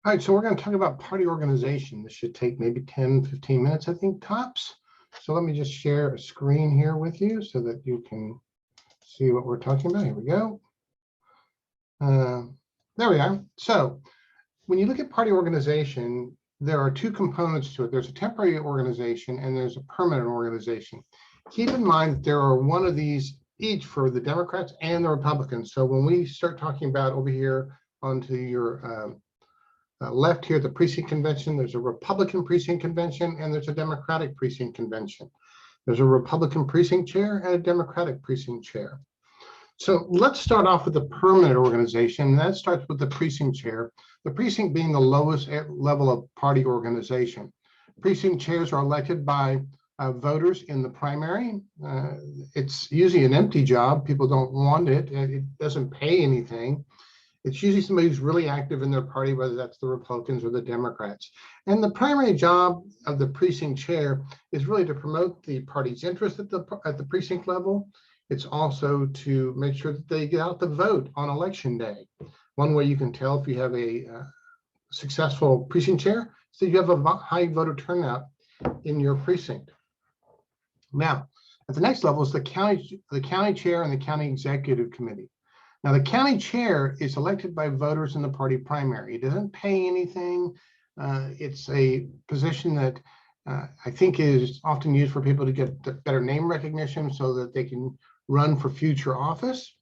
All right, so we're going to talk about party organization. This should take maybe 10, 15 minutes, I think, tops. So let me just share a screen here with you so that you can see what we're talking about. Here we go. There we are. So when you look at party organization, there are two components to it. There's a temporary organization and there's a permanent organization. Keep in mind that there are one of these each for the Democrats and the Republicans. So when we start talking about over here onto your left here, the precinct convention, there's a Republican precinct convention and there's a Democratic precinct convention. There's a Republican precinct chair and a Democratic precinct chair. So let's start off with the permanent organization. That starts with the precinct chair, the precinct being the lowest level of party organization. Precinct chairs are elected by voters in the primary. It's usually an empty job. People don't want it. It doesn't pay anything. It's usually somebody who's really active in their party, whether that's the Republicans or the Democrats. And the primary job of the precinct chair is really to promote the party's interest at the precinct level. It's also to make sure that they get out the vote on election day. One way you can tell if you have a successful precinct chair is that you have a high voter turnout in your precinct. Now, at the next level is the county chair and the county executive committee. Now, the county chair is elected by voters in the party primary. It doesn't pay anything. It's a position that I think is often used for people to get better name recognition so that they can run for future office.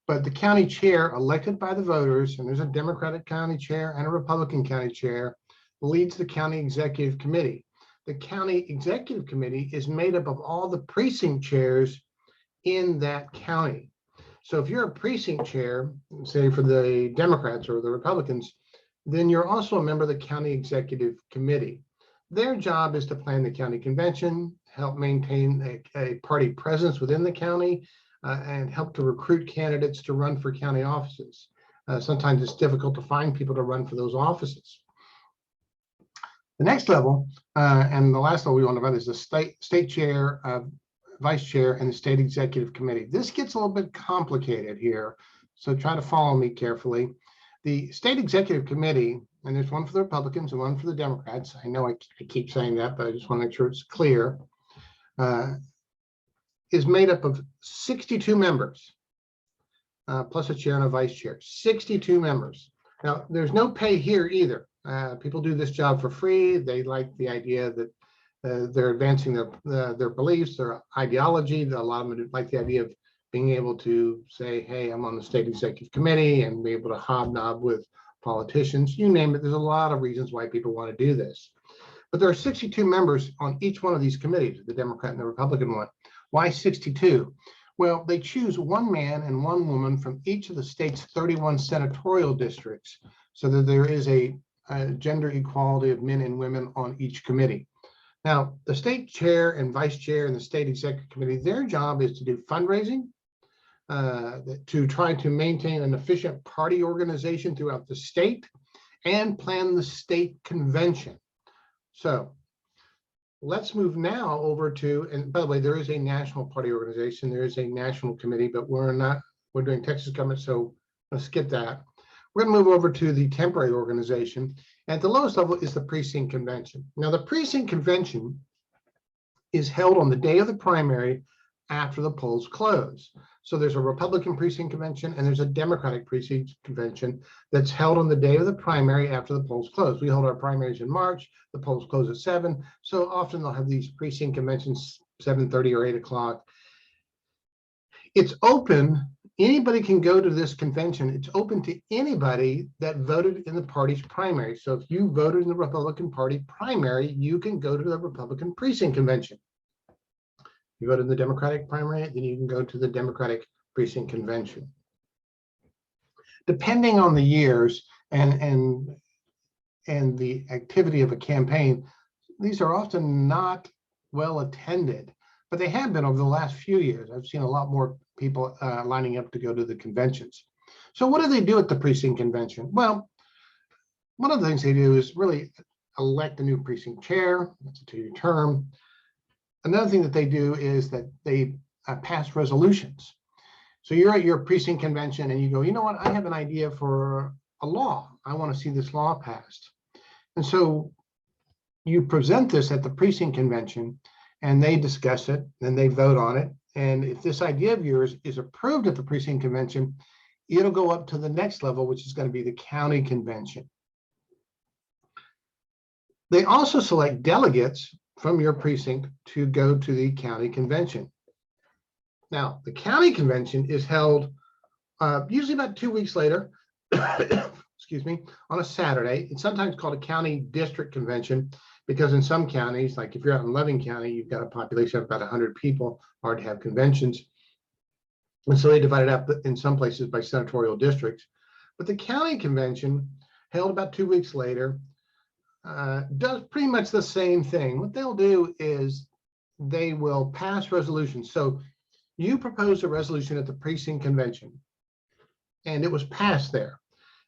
But the county chair, elected by the voters, and there's a Democratic county chair and a Republican county chair, leads the county executive committee. The county executive committee is made up of all the precinct chairs in that county. So if you're a precinct chair, say for the Democrats or the Republicans, then you're also a member of the county executive committee. Their job is to plan the county convention, help maintain a party presence within the county, and help to recruit candidates to run for county offices. Sometimes it's difficult to find people to run for those offices. The next level, and the last level we want to run is the state chair, vice chair, and the state executive committee. This gets a little bit complicated here, so try to follow me carefully. The state executive committee, and there's one for the Republicans and one for the Democrats. I know I keep saying that, but I just want to make sure it's clear, is made up of 62 members, plus a chair and a vice chair, 62 members. Now, there's no pay here either. People do this job for free. They like the idea that they're advancing their beliefs, their ideology. A lot of them like the idea of being able to say, hey, I'm on the state executive committee and be able to hobnob with politicians. You name it, there's a lot of reasons why people want to do this. But there are 62 members on each one of these committees, the Democrat and the Republican one. Why 62? Well, they choose one man and one woman from each of the state's 31 senatorial districts so that there is a gender equality of men and women on each committee. Now, the state chair and vice chair and the state executive committee, their job is to do fundraising, to try to maintain an efficient party organization throughout the state and plan the state convention. So let's move now over to, and by the way, there is a national party organization, there is a national committee, but we're doing Texas government, so let's skip that. We're going to move over to the temporary organization. At the lowest level is the precinct convention. Now, the precinct convention is held on the day of the primary after the polls close. So there's a Republican precinct convention and there's a Democratic precinct convention that's held on the day of the primary after the polls close. We hold our primaries in March, the polls close at 7. So often they'll have these precinct conventions 7:30 or 8 o'clock. It's open. Anybody can go to this convention. It's open to anybody that voted in the party's primary. So if you voted in the Republican Party primary, you can go to the Republican precinct convention. You voted in the Democratic primary, then you can go to the Democratic precinct convention. Depending on the years and the activity of a campaign, these are often not well attended, but they have been over the last few years. I've seen a lot more people lining up to go to the conventions. So what do they do at the precinct convention? Well, one of the things they do is really elect a new precinct chair. That's a 2-year term. Another thing that they do is that they pass resolutions. So you're at your precinct convention and you go, you know what, I have an idea for a law. I want to see this law passed. And so you present this at the precinct convention and they discuss it and they vote on it. And if this idea of yours is approved at the precinct convention, it'll go up to the next level, which is going to be the county convention. They also select delegates from your precinct to go to the county convention. Now, the county convention is held usually about 2 weeks later, excuse me, on a Saturday. It's sometimes called a county district convention because in some counties, like if you're out in Loving County, you've got a population of about 100 people, hard to have conventions. And so they divide it up in some places by senatorial districts. But the county convention, held about 2 weeks later, does pretty much the same thing. What they'll do is they will pass resolutions. So you proposed a resolution at the precinct convention and it was passed there.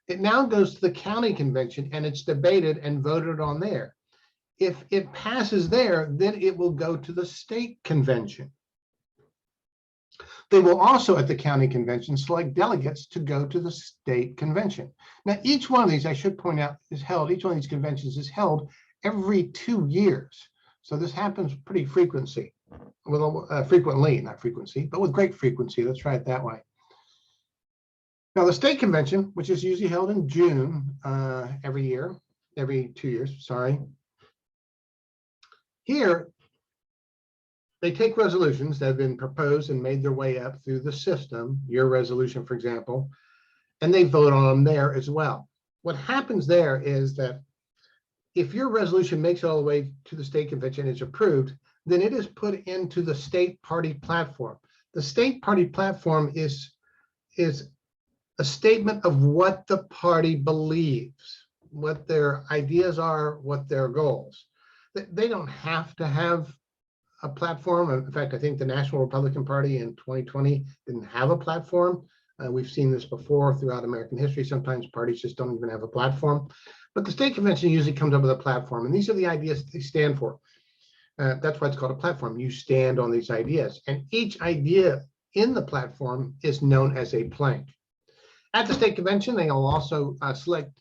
It now goes to the county convention and it's debated and voted on there. If it passes there, then it will go to the state convention. They will also at the county convention select delegates to go to the state convention. Now, each one of these, I should point out, is held, each one of these conventions is held every 2 years. So this happens pretty frequently, not frequency, but with great frequency. Let's try it that way. Now, the state convention, which is usually held in June every 2 years, sorry. Here, they take resolutions that have been proposed and made their way up through the system, your resolution, for example, and they vote on them there as well. What happens there is that if your resolution makes it all the way to the state convention and is approved, then it is put into the state party platform. The state party platform is a statement of what the party believes, what their ideas are, what their goals. They don't have to have a platform. In fact, I think the National Republican Party in 2020 didn't have a platform. We've seen this before throughout American history. Sometimes parties just don't even have a platform. But the state convention usually comes up with a platform, and these are the ideas that they stand for. That's why it's called a platform. You stand on these ideas, and each idea in the platform is known as a plank. At the state convention, they will also select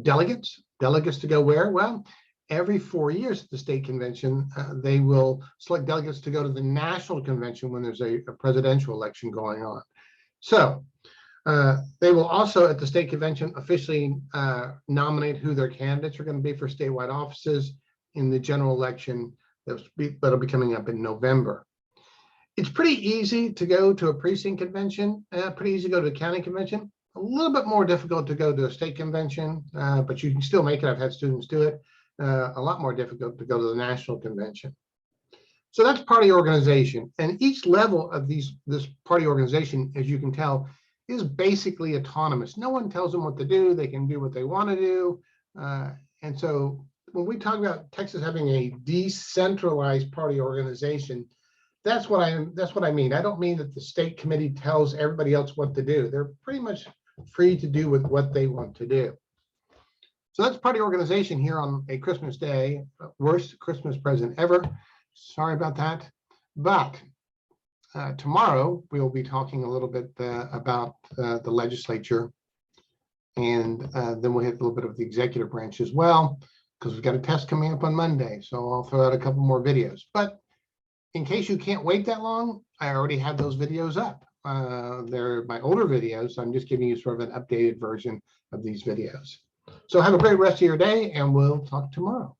delegates to go where? Well, every 4 years at the state convention, they will select delegates to go to the national convention when there's a presidential election going on. So they will also at the state convention officially nominate who their candidates are going to be for statewide offices in the general election that'll be coming up in November. It's pretty easy to go to a precinct convention, pretty easy to go to a county convention, a little bit more difficult to go to a state convention, but you can still make it. I've had students do it. A lot more difficult to go to the national convention. So that's party organization. And each level of this party organization, as you can tell, is basically autonomous. No one tells them what to do. They can do what they want to do. And so when we talk about Texas having a decentralized party organization, that's what I mean. I don't mean that the state committee tells everybody else what to do. They're pretty much free to do with what they want to do. So that's party organization here on a Christmas day. Worst Christmas present ever. Sorry about that. But tomorrow we will be talking a little bit about the legislature, and then we'll hit a little bit of the executive branch as well, because we've got a test coming up on Monday. So I'll throw out a couple more videos. But in case you can't wait that long, I already have those videos up. They're my older videos. So I'm just giving you sort of an updated version of these videos. So have a great rest of your day, and we'll talk tomorrow.